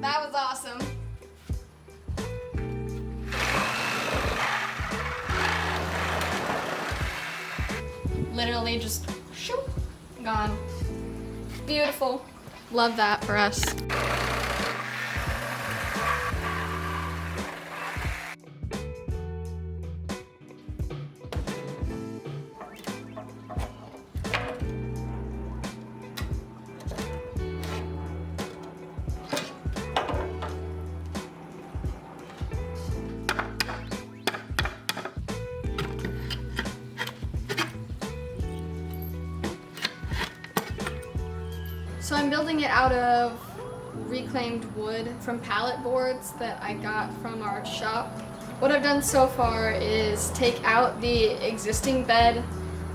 That was awesome. Literally just shoop, gone. Beautiful. Love that for us. So I'm building it out of reclaimed wood from pallet boards that I got from our shop. What I've done so far is take out the existing bed,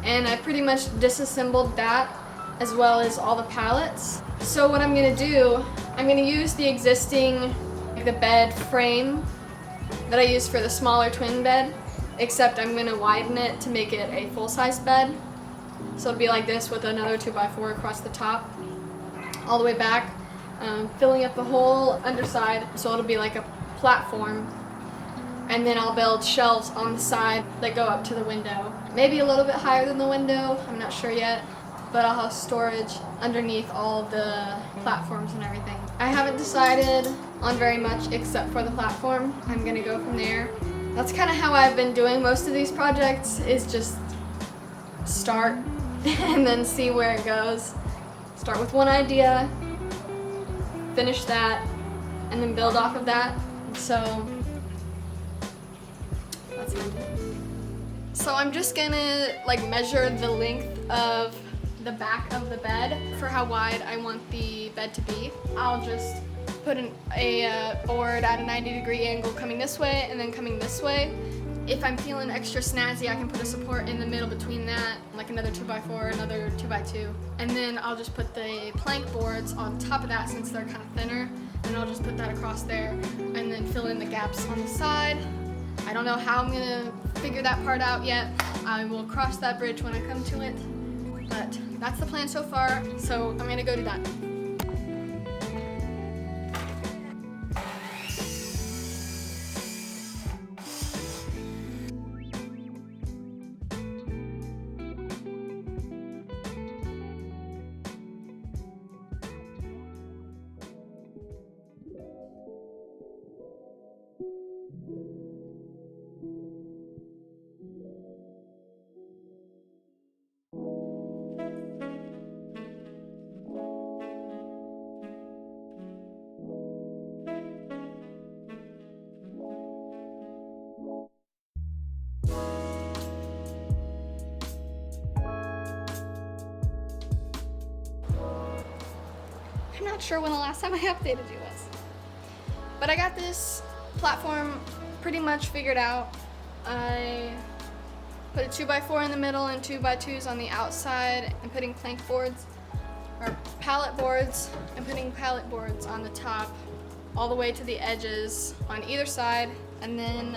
and I pretty much disassembled that as well as all the pallets. So what I'm gonna do, I'm gonna use the existing the bed frame that I used for the smaller twin bed, except I'm gonna widen it to make it a full-size bed. So it'll be like this with another 2x4 across the top, all the way back, filling up the whole underside, so it'll be like a platform. And then I'll build shelves on the side that go up to the window. Maybe a little bit higher than the window, I'm not sure yet, but I'll have storage underneath all of the platforms and everything. I haven't decided on very much except for the platform. I'm gonna go from there. That's kind of how I've been doing most of these projects, is just start and then see where it goes. Start with one idea, finish that, and then build off of that. So that's it. So I'm just gonna like measure the length of the back of the bed for how wide I want the bed to be. I'll just put a board at a 90-degree angle coming this way and then coming this way. If I'm feeling extra snazzy, I can put a support in the middle between that, like another 2x4, another 2x2. And then I'll just put the plank boards on top of that since they're kind of thinner. And I'll just put that across there and then fill in the gaps on the side. I don't know how I'm gonna figure that part out yet. I will cross that bridge when I come to it. But that's the plan so far, so I'm gonna go do that. I'm not sure when the last time I updated you was. But I got this platform pretty much figured out. I put a 2x4 in the middle and 2x2s on the outside, and putting plank boards, or pallet boards, and putting pallet boards on the top, all the way to the edges on either side. And then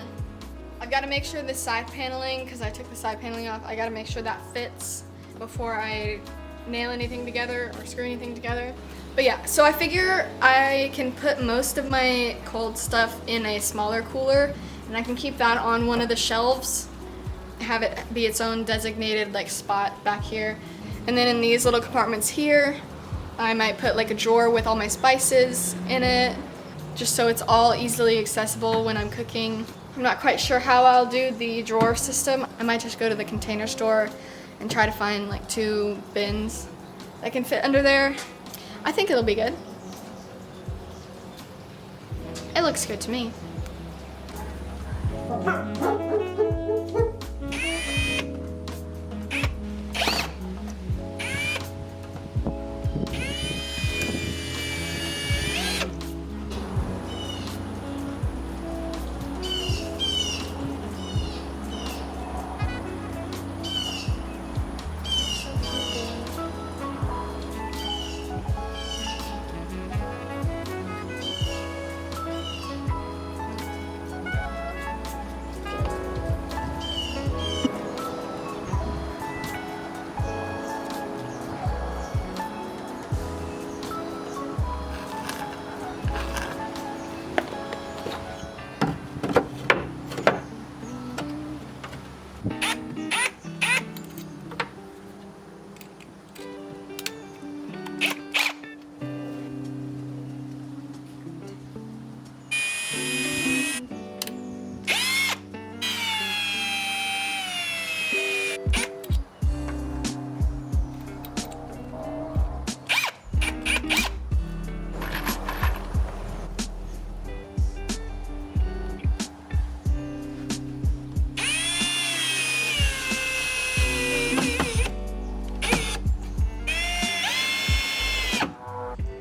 I've got to make sure the side paneling, because I took the side paneling off, I got to make sure that fits before I nail anything together or screw anything together. But yeah, so I figure I can put most of my cold stuff in a smaller cooler, and I can keep that on one of the shelves, have it be its own designated like spot back here. And then in these little compartments here, I might put like a drawer with all my spices in it, just so it's all easily accessible when I'm cooking. I'm not quite sure how I'll do the drawer system. I might just go to the Container Store and try to find like 2 bins that can fit under there. I think it'll be good. It looks good to me.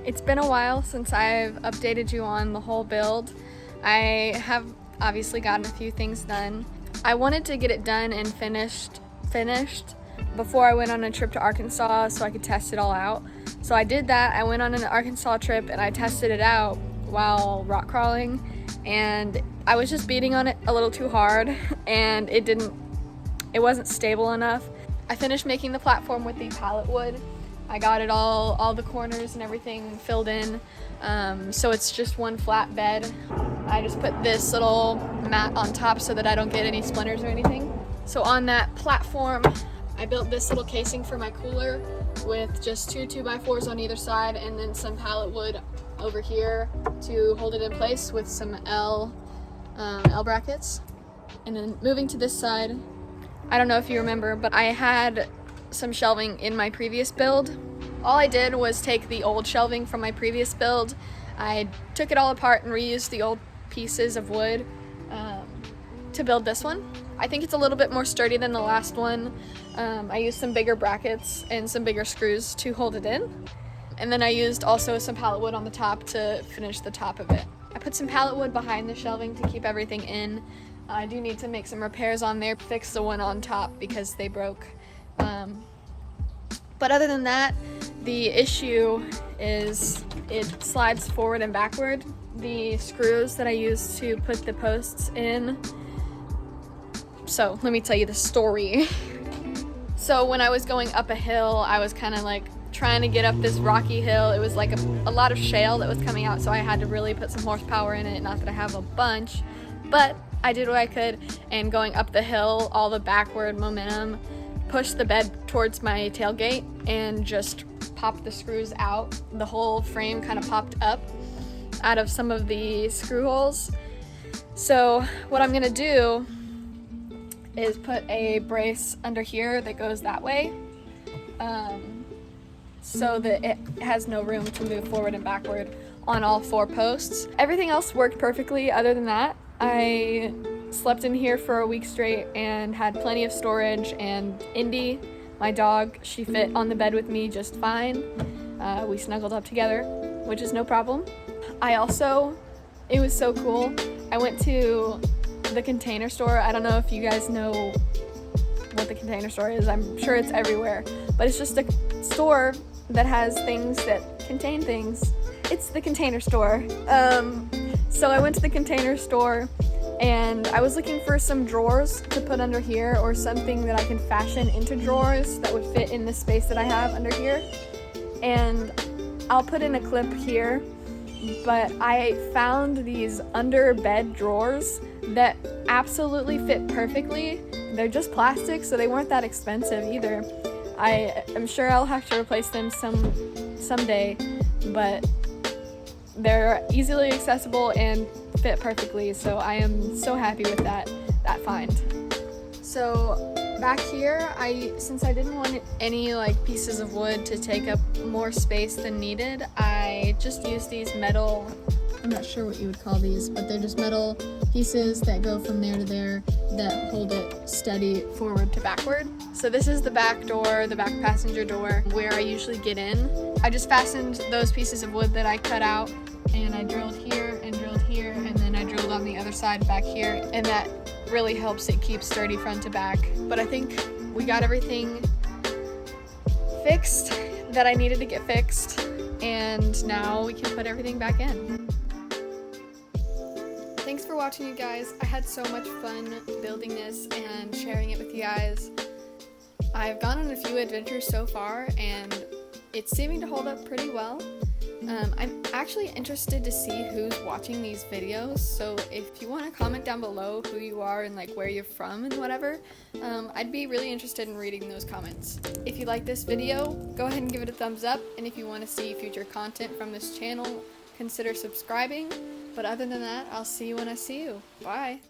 It's been a while since I've updated you on the whole build. I have obviously gotten a few things done. I wanted to get it done and finished before I went on a trip to Arkansas so I could test it all out. So I did that. I went on an Arkansas trip and I tested it out while rock crawling, and I was just beating on it a little too hard and it wasn't stable enough. I finished making the platform with the pallet wood. I got it all the corners and everything filled in, so it's just one flat bed. I just put this little mat on top so that I don't get any splinters or anything. So on that platform, I built this little casing for my cooler with just two 2x4s on either side and then some pallet wood over here to hold it in place with some L brackets. And then moving to this side, I don't know if you remember, but I had some shelving in my previous build. All I did was take the old shelving from my previous build. I took it all apart and reused the old pieces of wood to build this one. I think it's a little bit more sturdy than the last one. I used some bigger brackets and some bigger screws to hold it in. And then I used also some pallet wood on the top to finish the top of it. I put some pallet wood behind the shelving to keep everything in. I do need to make some repairs on there, fix the one on top because they broke. But other than that, the issue is it slides forward and backward. The screws that I used to put the posts in. So let me tell you the story. So when I was going up a hill, I was kind of like trying to get up this rocky hill. It was like a lot of shale that was coming out, so I had to really put some horsepower in it. Not that I have a bunch, but I did what I could, and going up the hill, all the backward momentum pushed the bed towards my tailgate and just popped the screws out. The whole frame kind of popped up out of some of the screw holes. So what I'm gonna do is put a brace under here that goes that way, so that it has no room to move forward and backward on all four posts. Everything else worked perfectly other than that. I slept in here for a week straight and had plenty of storage, and Indy, my dog, she fit on the bed with me just fine. We snuggled up together, which is no problem. It was so cool. I went to the Container Store. I don't know if you guys know what the Container Store is. I'm sure it's everywhere, but it's just a store that has things that contain things. It's the Container Store. So I went to the Container Store and I was looking for some drawers to put under here, or something that I can fashion into drawers that would fit in the space that I have under here. And I'll put in a clip here, but I found these under bed drawers that absolutely fit perfectly. They're just plastic, so they weren't that expensive either. I am sure I'll have to replace them someday, but they're easily accessible and fit perfectly, so I am so happy with that find. So back here, since I didn't want any like pieces of wood to take up more space than needed, I just used these metal I'm not sure what you would call these, but they're just metal pieces that go from there to there that hold it steady forward to backward. So this is the back door, the back passenger door, where I usually get in. I just fastened those pieces of wood that I cut out, and I drilled here, and then I drilled on the other side back here, and that really helps it keep sturdy front to back. But I think we got everything fixed that I needed to get fixed, and now we can put everything back in. Thanks for watching, you guys. I had so much fun building this and sharing it with you guys. I've gone on a few adventures so far, and it's seeming to hold up pretty well. I'm actually interested to see who's watching these videos, so if you want to comment down below who you are and like where you're from and whatever, I'd be really interested in reading those comments. If you like this video, go ahead and give it a thumbs up, and if you want to see future content from this channel, consider subscribing. But other than that, I'll see you when I see you. Bye!